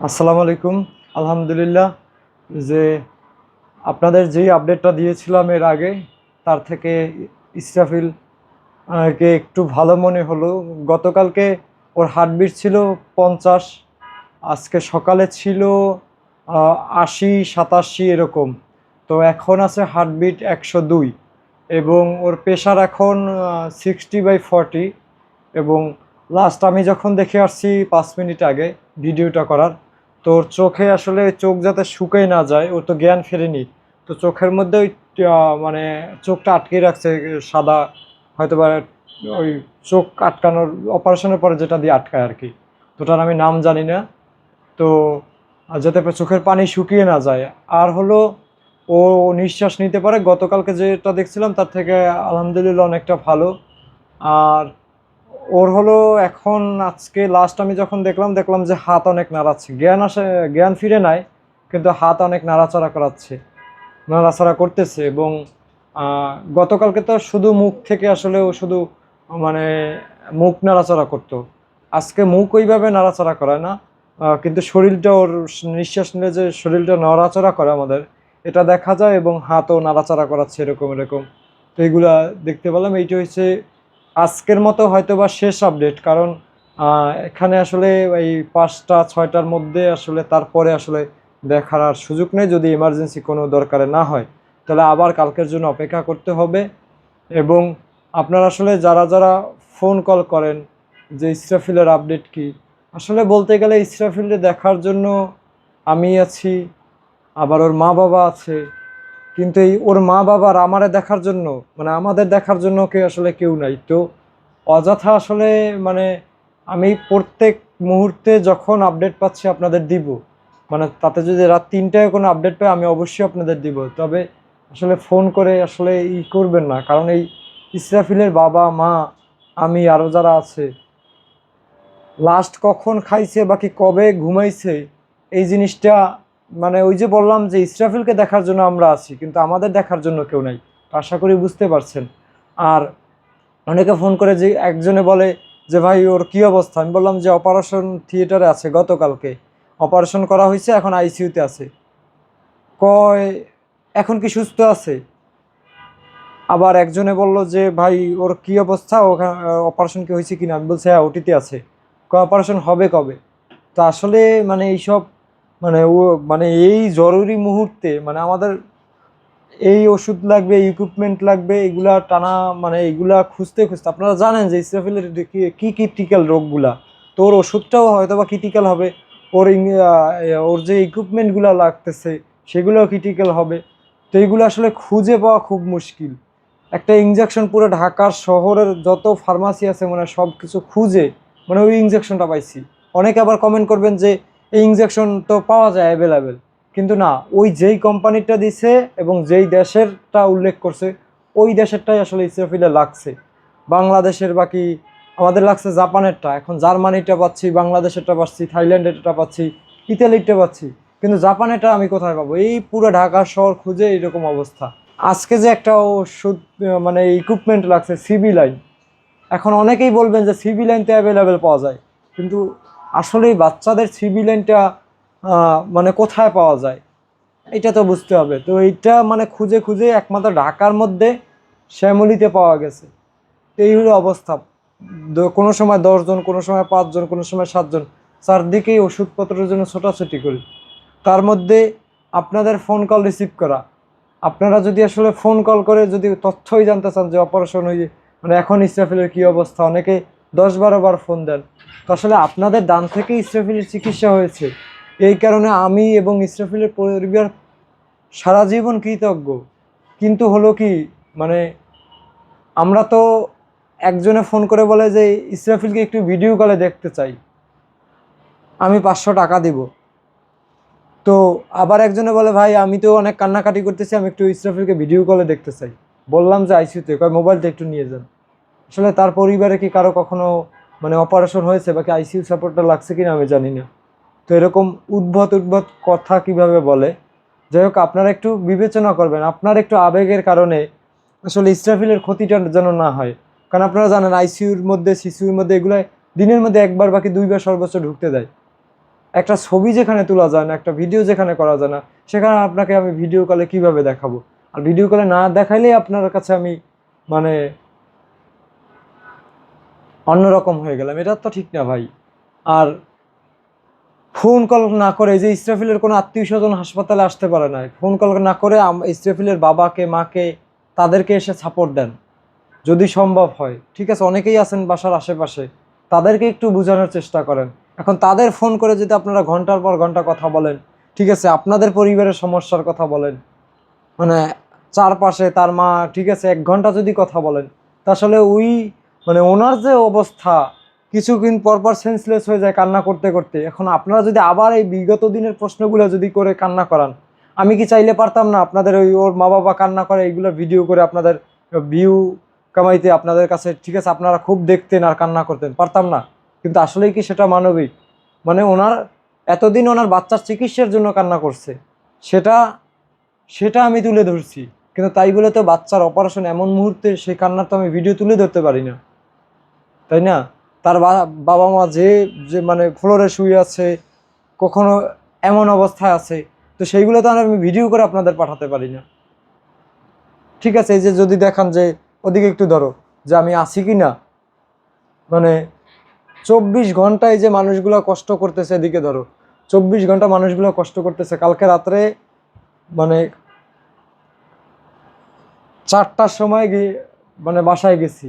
আসসালামু আলাইকুম। আলহামদুলিল্লাহ যে আপনাদের যেই আপডেটটা দিয়েছিলাম এর আগে তার থেকে ইসরাফিল কে একটু ভালো মনে হলো। গতকালকে ওর হার্টবিট ছিল 50, আজকে সকালে ছিল 80-87 এরকম। তো এখন আছে হার্টবিট 102 এবং ওর প্রেশার এখন 60/40। এবং লাস্ট আমি যখন দেখে আসছি 5 মিনিট আগে ভিডিওটা করার, তোর চোখে আসলে চোখ যাতে শুকিয়ে না যায়, ওর তো জ্ঞান ফেরেনি, তো চোখের মধ্যে ওই মানে চোখটা আটকে রাখছে সাদা, হয়তো বা ওই চোখ আটকানোর অপারেশনের পরে যেটা দিয়ে আটকায় আর কি, তো ওটার আমি নাম জানি না। তো যাতে চোখের পানি শুকিয়ে না যায়, আর হলো ও নিঃশ্বাস নিতে পারে। গতকালকে যেটা দেখছিলাম তার থেকে আলহামদুলিল্লাহ অনেকটা ভালো। আর ওর হলো এখন আজকে লাস্ট আমি যখন দেখলাম যে হাত অনেক নাড়াচ্ছে, জ্ঞান ফিরে নাই, কিন্তু হাত অনেক নাড়াচাড়া করতেছে। এবং গতকালকে তো শুধু মুখ থেকে আসলে ও শুধু মানে মুখ নাড়াচাড়া করতো, আজকে মুখ ওইভাবে নাড়াচাড়া করে না। কিন্তু শরীরটা ওর নিঃশ্বাস নিলে যে শরীরটা নড়াচড়া করে আমাদের, এটা দেখা যায়, এবং হাতও নাড়াচাড়া করাচ্ছে এরকম এরকম। তো এইগুলা দেখতে পেলাম। এইটা হচ্ছে আজকের মতো হয়তো বা শেষ আপডেট, কারণ এখানে আসলে এই 5টা 6টার মধ্যে আসলে তারপরে আসলে দেখার আর সুযোগ নেই, যদি এমার্জেন্সি কোনো দরকারে না হয়, তাহলে আবার কালকের জন্য অপেক্ষা করতে হবে। এবং আপনারা আসলে যারা যারা ফোন কল করেন যে ইসরাফিলের আপডেট কি, আসলে বলতে গেলে ইসরাফিলকে দেখার জন্য আমি আছি, আবার ওর মা বাবা আছে, কিন্তু এই ওর মা বাবার আমারে দেখার জন্য, মানে আমাদের দেখার জন্য আসলে কেউ নাই। তো অযথা আসলে মানে আমি প্রত্যেক মুহূর্তে যখন আপডেট পাচ্ছি আপনাদের দিব, মানে তাতে যদি রাত 3টায় কোনো আপডেট পাই আমি অবশ্যই আপনাদের দিব, তবে আসলে ফোন করে আসলে করবেন না, কারণ এই ইসরাফিলের বাবা মা, আমি আরও যারা আছে, লাস্ট কখন খাইছে বাকি কবে ঘুমাইছে, এই জিনিসটা মানে ওই যে বললাম যে ইসরাফিলকে দেখার জন্য আমরা আছি, কিন্তু আমাদের দেখার জন্য কেউ নাই। আশা করি বুঝতে পারছেন। আর অনেকে ফোন করে যে একজনে বলে যে ভাই ওর কী অবস্থা, আমি বললাম যে অপারেশন থিয়েটারে আছে, গতকালকে অপারেশন করা হয়েছে, এখন আইসিইউতে আছে। কয় এখন কি সুস্থ আছে? আবার একজনে বলল যে ভাই ওর কি অবস্থা, ওখানে অপারেশন কি হয়েছে কিনা, আমি বলছি হ্যাঁ ওটিতে আছে। কয় অপারেশন হবে কবে? তো আসলে মানে এইসব মানে ও মানে এই জরুরি মুহূর্তে মানে আমাদের এই ওষুধ লাগবে, ইকুইপমেন্ট লাগবে, এগুলা টানা, মানে এগুলা খুঁজতে খুঁজতে আপনারা জানেন যে ইসরাফিলের কি ক্রিটিক্যাল রোগগুলা, তো ওর ওষুধটাও হয়তো বা ক্রিটিক্যাল হবে, ওর ওর যে ইকুইপমেন্টগুলো লাগতেছে সেগুলোও ক্রিটিক্যাল হবে। তো এইগুলো আসলে খুঁজে পাওয়া খুব মুশকিল। একটা ইঞ্জেকশন পুরো ঢাকার শহরের যত ফার্মাসি আছে মানে সব কিছু খুঁজে মানে ওই ইঞ্জেকশনটা পাইছি। অনেকে আবার কমেন্ট করবেন যে এই ইঞ্জেকশন তো পাওয়া যায় অ্যাভেলেবেল, কিন্তু না, ওই যেই কোম্পানিটা দিছে এবং যেই দেশেরটা উল্লেখ করছে ওই দেশেরটাই আসলে ইসরাফিলে লাগছে। বাংলাদেশের বাকি আমাদের লাগছে জাপানেরটা, এখন জার্মানিটা পাচ্ছি, বাংলাদেশেরটা পাচ্ছি, থাইল্যান্ডেরটা পাচ্ছি, ইতালিরটা পাচ্ছি, কিন্তু জাপানেরটা আমি কোথায় পাবো? এই পুরো ঢাকা শহর খুঁজে এইরকম অবস্থা। আজকে যে একটা ওষুধ মানে ইকুইপমেন্ট লাগছে সিবি লাইন, এখন অনেকেই বলবেন যে সিবি লাইনটা অ্যাভেলেবেল পাওয়া যায়, কিন্তু আসলে এই বাচ্চাদের সিবি লাইনটা মানে কোথায় পাওয়া যায় এটা তো বুঝতে হবে। তো এইটা মানে খুঁজে খুঁজে একমাত্র ঢাকার মধ্যে শ্যামলীতে পাওয়া গেছে। তো এই হলো অবস্থা। কোনো সময় 10 জন, কোনো সময় 5 জন, কোনো সময় 7 জন, চারদিকেই ওষুধপত্রের জন্য ছোটাছুটি করি, তার মধ্যে আপনাদের ফোন কল রিসিভ করা। আপনারা যদি আসলে ফোন কল করে যদি তথ্যই জানতে চান যে অপারেশন হয়ে মানে এখন ইসরাফিলের কী অবস্থা, অনেকে 10-12 বার ফোন দেন, তো আসলে আপনাদের ডান থেকে ইসরাফিলের চিকিৎসা হয়েছে, এই কারণে আমি এবং ইসরাফিলের পরিবার সারা জীবন কৃতজ্ঞ। কিন্তু হলো কি মানে আমরা তো একজনে ফোন করে বলে যে ইসরাফিলকে একটু ভিডিও কলে দেখতে চাই, আমি 500 টাকা দিব। তো আবার একজনে বলে ভাই আমি তো অনেক কান্নাকাটি করতেছি, আমি একটু ইসরাফিলকে ভিডিও কলে দেখতে চাই। বললাম যে আইসিইউতে, কয় মোবাইলটা একটু নিয়ে যান। আসলে তার পরিবারে কি কারো কখনো মানে অপারেশন হয়েছে বাকি আইসিইউ সাপোর্টটা লাগছে কিনা আমি জানি না। তো এরকম উদ্ভট উদ্ভট কথা কিভাবে বলে। যাই হোক, আপনারা একটু বিবেচনা করবেন, আপনার একটু আবেগের কারণে আসলে ইসরাফিলের ক্ষতিটা যেন না হয়। কারণ আপনারা জানেন আইসিইউর মধ্যে সিসিউর মধ্যে এগুলো দিনের মধ্যে একবার বাকি 2বার সর্বোচ্চ ঢুকতে দেয়। একটা ছবি যেখানে তোলা যায় না, একটা ভিডিও যেখানে করা যায় না, সেখানে আপনাকে আমি ভিডিও কলে কিভাবে দেখাবো? আর ভিডিও কলে না দেখাইলেই আপনার কাছে আমি মানে অন্যরকম হয়ে গেলাম, এটা তো ঠিক না ভাই। আর ফোন কল না করে, যে ইসরাফিলের কোনো আত্মীয় স্বজন হাসপাতালে আসতে পারে না, ফোন কল না করে ইসরাফিলের বাবাকে মাকে তাদেরকে এসে সাপোর্ট দেন যদি সম্ভব হয়। ঠিক আছে, অনেকেই আছেন বাসার আশেপাশে, তাদেরকে একটু বোঝানোর চেষ্টা করেন। এখন তাদের ফোন করে যদি আপনারা ঘন্টার পর ঘন্টা কথা বলেন, ঠিক আছে, আপনাদের পরিবারের সমস্যার কথা বলেন, মানে চারপাশে তার মা, ঠিক আছে, 1 ঘন্টা যদি কথা বলেন, তা আসলে ওই মানে ওনার যে অবস্থা, কিছুদিন পর পর সেন্সলেস হয়ে যায় কান্না করতে করতে। এখন আপনারা যদি আবার এই বিগত দিনের প্রশ্নগুলো যদি করে কান্না করান, আমি কি চাইলে পারতাম না আপনাদের ওই ওর মা বাবা কান্না করে এইগুলো ভিডিও করে আপনাদের ভিউ কামাইতে আপনাদের কাছে, ঠিক আছে, আপনারা খুব দেখতেন আর কান্না করতেন, পারতাম না? কিন্তু আসলেই কি সেটা মানবিক? মানে ওনার এতদিন ওনার বাচ্চার চিকিৎসার জন্য কান্না করছে, সেটা সেটা আমি তুলে ধরছি, কিন্তু তাই বলে তো বাচ্চার অপারেশন এমন মুহূর্তে সেই কান্নার তো আমি ভিডিও তুলে ধরতে পারি না, তাই না? তার বাবা মা যে যে মানে ফ্লোরে শুয়ে আছে, কখনো এমন অবস্থায় আছে, তো সেইগুলো তো আর আমি ভিডিও করে আপনাদের পাঠাতে পারি না। ঠিক আছে, এই যে যদি দেখান যে ওদিকে একটু ধরো, যে আমি আছি কি না, মানে 24 ঘন্টায় যে মানুষগুলো কষ্ট করতেছে, এদিকে ধরো 24 ঘন্টা মানুষগুলো কষ্ট করতেছে। কালকে রাত্রে মানে 4টার সময় গিয়ে মানে বাসায় গেছি,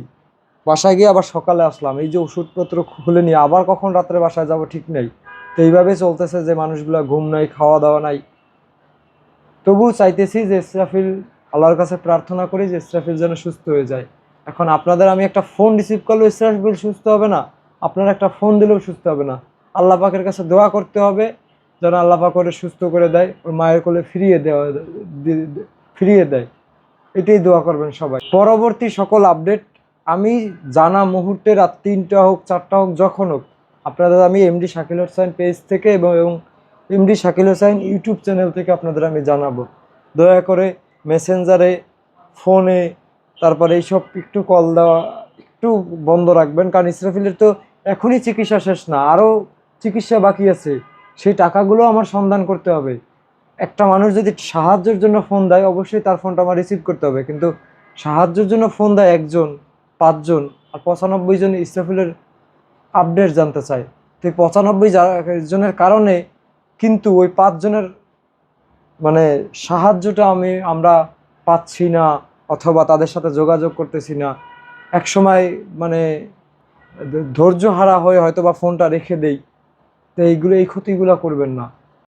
বাসায় গিয়ে আবার সকালে আসলাম, এই যে ওষুধপত্র খুলে নিয়ে আবার কখন রাত্রে বাসায় যাব ঠিক নেই। তো এইভাবে চলতেছে যে মানুষগুলো ঘুম নাই, খাওয়া দাওয়া নাই। তবুও চাইতেছি যে ইসরাফিল, আল্লাহর কাছে প্রার্থনা করি যে ইসরাফিল যেন সুস্থ হয়ে যায়। এখন আপনাদের আমি একটা ফোন রিসিভ করলেও ইসরাফিল সুস্থ হবে না, আপনারা একটা ফোন দিলেও সুস্থ হবে না। আল্লাহ পাকের কাছে দোয়া করতে হবে যেন আল্লাহ পাক ওরে সুস্থ করে দেয়, ওর মায়ের কোলে ফিরিয়ে দেয়। এটাই দোয়া করবেন সবাই। পরবর্তী সকল আপডেট আমি জানা মুহূর্তে, রাত 3টা হোক 4টা হোক যখন হোক, আপনাদের আমি এমডি শাকিল হোসাইন পেজ থেকে এবং MD Shakil Hossain YouTube channel থেকে আপনাদের আমি জানাবো। দয়া করে মেসেঞ্জারে, ফোনে, তারপরে এইসব একটু কল দেওয়া একটু বন্ধ রাখবেন, কারণ ইসরাফিলের তো এখনই চিকিৎসা শেষ না, আরও চিকিৎসা বাকি আছে, সেই টাকাগুলো আমার সন্ধান করতে হবে। একটা মানুষ যদি সাহায্যের জন্য ফোন দেয়, অবশ্যই তার ফোনটা আমার রিসিভ করতে হবে, কিন্তু সাহায্যের জন্য ফোন দেয় একজন, 5জন, আর 95 জন ইসরাফিলের আপডেট জানতে চায়। তো এই 95 জনের কারণে কিন্তু ওই 5জনের মানে সাহায্যটা আমরা পাচ্ছি না, অথবা তাদের সাথে যোগাযোগ করতেছি না। এক সময় মানে ধৈর্য হারা হয়ে হয়তো বা ফোনটা রেখে দেই। তো এই ক্ষতিগুলো করবেন না।